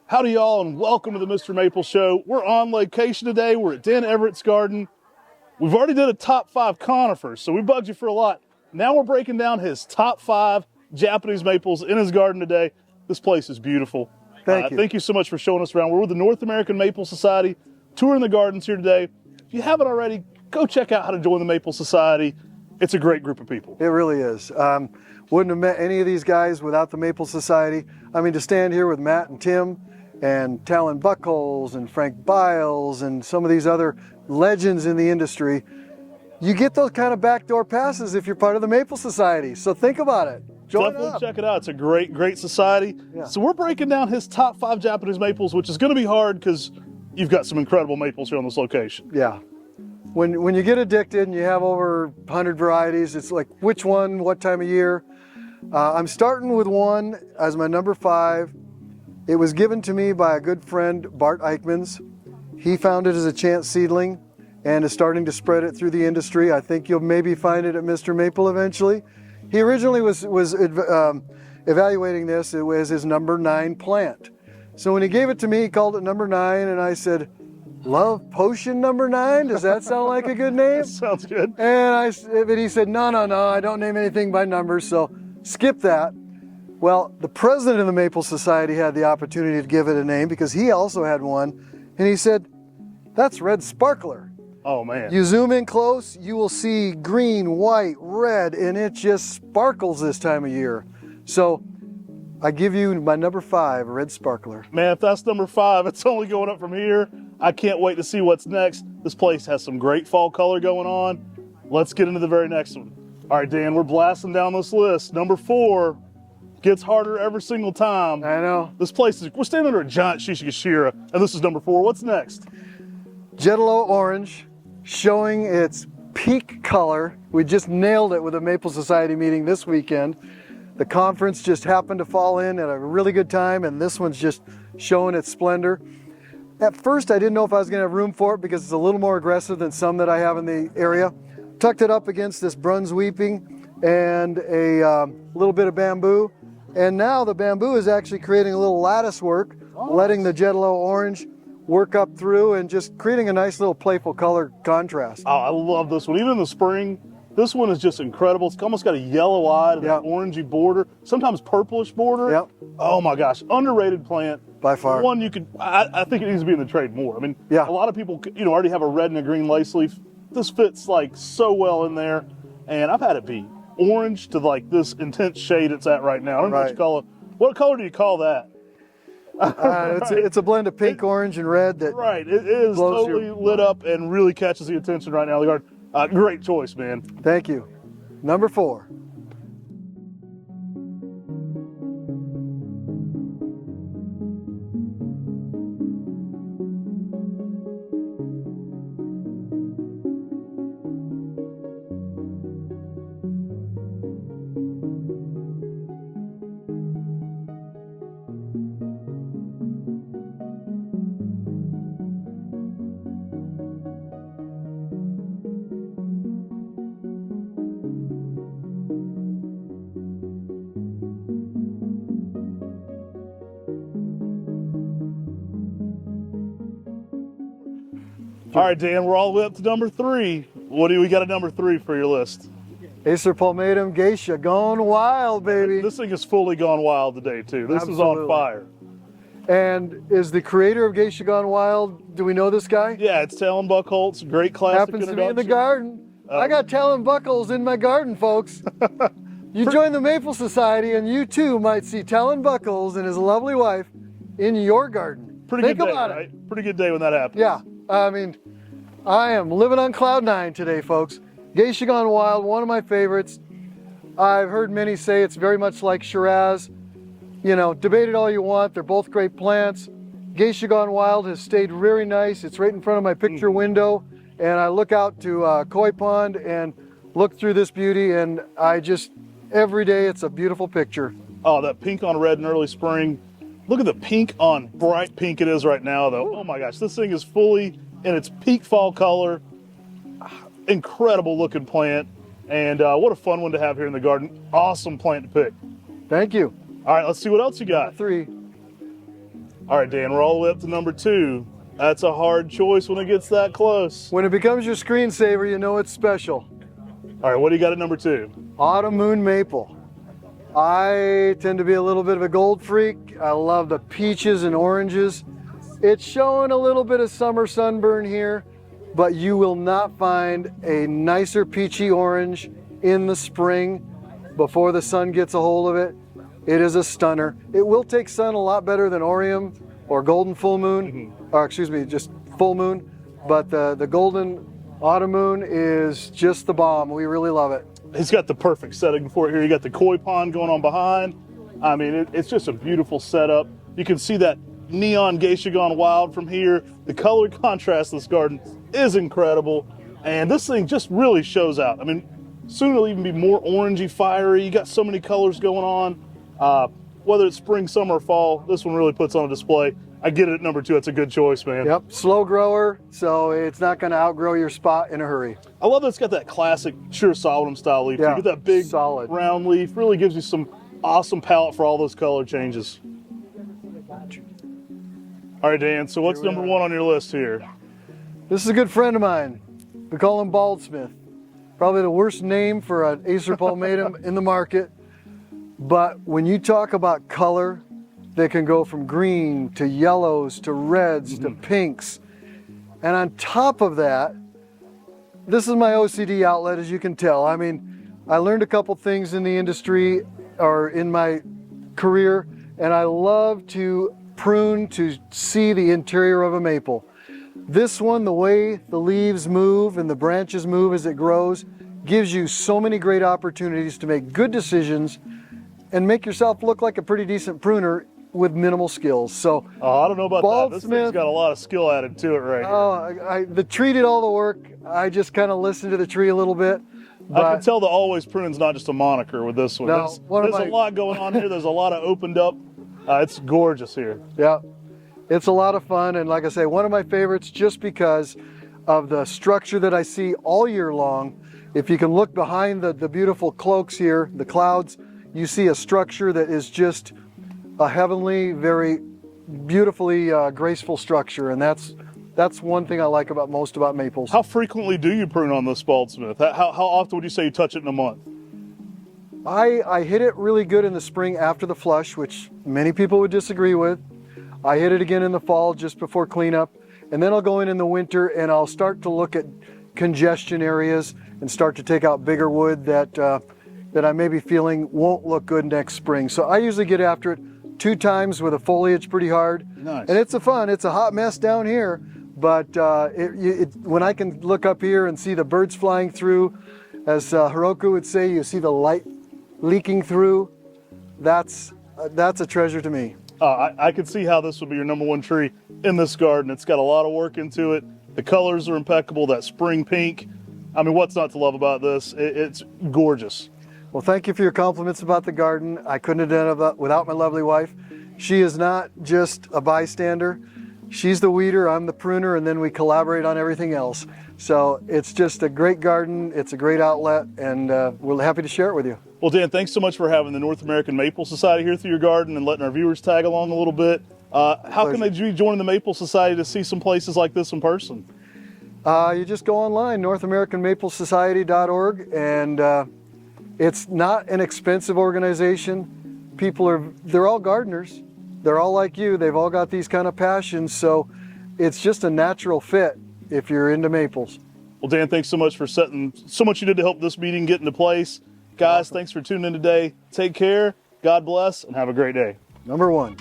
Howdy y'all and welcome to the Mr. Maple Show. We're on location today. We're at Dan Everts' garden. We've already did a top 5 conifers, so we bugged you for a lot. Now we're breaking down his top 5 Japanese maples in his garden today. This place is beautiful. Thank you. Thank you so much for showing us around. We're with the North American Maple Society, touring the gardens here today. If you haven't already, go check out how to join the Maple Society. It's a great group of people. It really is. Wouldn't have met any of these guys without the Maple Society. I mean, to stand here with Matt and Tim and Talon Buckholz and Frank Biles and some of these other legends in the industry, you get those kind of backdoor passes if you're part of the Maple Society. So think about it. Join Definitely up. check it out. It's a great society. Yeah. So we're breaking down his top 5 Japanese maples, which is going to be hard because you've got some incredible maples here on this location. Yeah. When you get addicted and you have over 100 varieties, it's like which one, what time of year. I'm starting with one as my number 5. It was given to me by a good friend, Bart Eichmans. He found it as a chance seedling and is starting to spread it through the industry. I think you'll maybe find it at Mr. Maple eventually. He originally was evaluating this. It was his number 9 plant. So when he gave it to me, he called it number 9, and I said, "Love Potion number 9? Does that sound like a good name?" Sounds good. But he said, no, I don't name anything by numbers, so skip that. Well, the president of the Maple Society had the opportunity to give it a name because he also had one, and he said, "That's Red Sparkler." Oh man. You zoom in close, you will see green, white, red, and it just sparkles this time of year. So I give you my number 5, Red Sparkler. Man, if that's number 5, it's only going up from here. I can't wait to see what's next. This place has some great fall color going on. Let's get into the very next one. All right, Dan, we're blasting down this list. Number 4 gets harder every single time. I know. This place is, we're standing under a giant Shishigashira, and this is number 4. What's next? Jello Orange, showing its peak color. We just nailed it with a Maple Society meeting this weekend. The conference just happened to fall in at a really good time, and this one's just showing its splendor. At first, I didn't know if I was going to have room for it because it's a little more aggressive than some that I have in the area. Tucked it up against this Bruns Weeping and a little bit of bamboo. And now the bamboo is actually creating a little lattice work, letting the Jello Orange work up through and just creating a nice little playful color contrast. Oh, I love this one. Even in the spring, this one is just incredible. It's almost got a yellow eye to Yep. the orangey border, sometimes purplish border. Yep. Oh my gosh, underrated plant. By far. One you could, I think it needs to be in the trade more. I mean, Yeah. a lot of people, already have a red and a green lace leaf. This fits like so well in there, and I've had it be orange to like this intense shade it's at right now. I don't know what you Right. call it. What color do you call that? It's a blend of pink, orange, and red that Right, it is blows totally your lit up and really catches the attention right now in the garden. Great choice, man. Thank you. Number 4. All right, Dan, we're all the way up to number 3. What do we got at number 3 for your list? Acer palmatum geisha, going wild, baby. This thing is fully gone wild today, too. This is on Absolutely. fire. And is the creator of Geisha Gone Wild, do we know this guy? Yeah, it's Talon Buckholz. Great classic Happens to be in the introduction. garden. I got Talon Buckholz in my garden, folks. You join the Maple Society and you too might see Talon Buckholz and his lovely wife in your garden. Pretty Think good day, about it. right? Pretty good day when that happens. Yeah, I mean, I am living on cloud 9 today, folks. Geisha Gone Wild, one of my favorites. I've heard many say it's very much like Shiraz. Debate it all you want. They're both great plants. Geisha Gone Wild has stayed very nice. It's right in front of my picture window, and I look out to Koi Pond and look through this beauty, and every day it's a beautiful picture. Oh, that pink on red in early spring. Look at the pink on bright pink it is right now, though. Oh my gosh, this thing is fully in its peak fall color. Incredible looking plant, and what a fun one to have here in the garden. Awesome plant to pick. Thank you. All right, let's see what else you got. 3. All right, Dan, we're all the way up to number 2. That's a hard choice when it gets that close. When it becomes your screensaver, you know it's special. All right, what do you got at number 2? Autumn Moon Maple. I tend to be a little bit of a gold freak. I love the peaches and oranges. It's showing a little bit of summer sunburn here, but you will not find a nicer peachy orange in the spring before the sun gets a hold of it. It is a stunner. It will take sun a lot better than Orium or Golden Full Moon, or excuse me, just Full Moon. But the Golden Autumn Moon is just the bomb. We really love it. He's got the perfect setting for it here. You got the koi pond going on behind. I mean, it's just a beautiful setup. You can see that neon Gagon Wild from here. The color contrast of this garden is incredible. And this thing just really shows out. I mean, soon it'll even be more orangey, fiery. You got so many colors going on. Whether it's spring, summer, or fall, this one really puts on a display. I get it at number 2. That's a good choice, man. Yep, slow grower, so it's not going to outgrow your spot in a hurry. I love that it's got that classic Sure Solemn style leaf. Yeah, You get that big solid round leaf. Really gives you some awesome palette for all those color changes. All right, Dan, so what's number 1 on your list here? This is a good friend of mine. We call him Baldsmith. Probably the worst name for an Acer palmatum in the market. But when you talk about color, they can go from green to yellows to reds to pinks. And on top of that, this is my OCD outlet, as you can tell. I mean, I learned a couple things in the industry or in my career, and I love to prune to see the interior of a maple. This one, the way the leaves move and the branches move as it grows, gives you so many great opportunities to make good decisions and make yourself look like a pretty decent pruner with minimal skills. So I don't know about that. This thing's Baldsmith, got a lot of skill added to it right here. the tree did all the work. I just kind of listened to the tree a little bit. I can tell the always pruning's not just a moniker with this one. No, There's a lot going on here. There's a lot of opened up. It's gorgeous here. Yeah, it's a lot of fun. And like I say, one of my favorites just because of the structure that I see all year long. If you can look behind the beautiful cloaks here, the clouds, you see a structure that is just a heavenly, very beautifully graceful structure. And that's one thing I like most about maples. How frequently do you prune on this Baldsmith? How often would you say you touch it in a month? I hit it really good in the spring after the flush, which many people would disagree with. I hit it again in the fall just before cleanup. And then I'll go in the winter and I'll start to look at congestion areas and start to take out bigger wood that I may be feeling won't look good next spring. So I usually get after it 2 times with the foliage pretty hard. Nice. And it's a hot mess down here, but when I can look up here and see the birds flying through, as Hiroku would say, you see the light leaking through, that's a treasure to me. I could see how this would be your number 1 tree in this garden. It's got a lot of work into it. The colors are impeccable, that spring pink. I mean, what's not to love about this? It's gorgeous. Well, thank you for your compliments about the garden. I couldn't have done it without my lovely wife. She is not just a bystander. She's the weeder, I'm the pruner, and then we collaborate on everything else. So it's just a great garden. It's a great outlet, and we're happy to share it with you. Well, Dan, thanks so much for having the North American Maple Society here through your garden and letting our viewers tag along a little bit. How can they join the Maple Society to see some places like this in person? You just go online, NorthAmericanMapleSociety.org, and it's not an expensive organization. They're all gardeners. They're all like you. They've all got these kind of passions, so it's just a natural fit if you're into maples. Well, Dan, thanks so much for setting so much you did to help this meeting get into place. Guys, thanks for tuning in today. Take care, God bless, and have a great day. Number 1.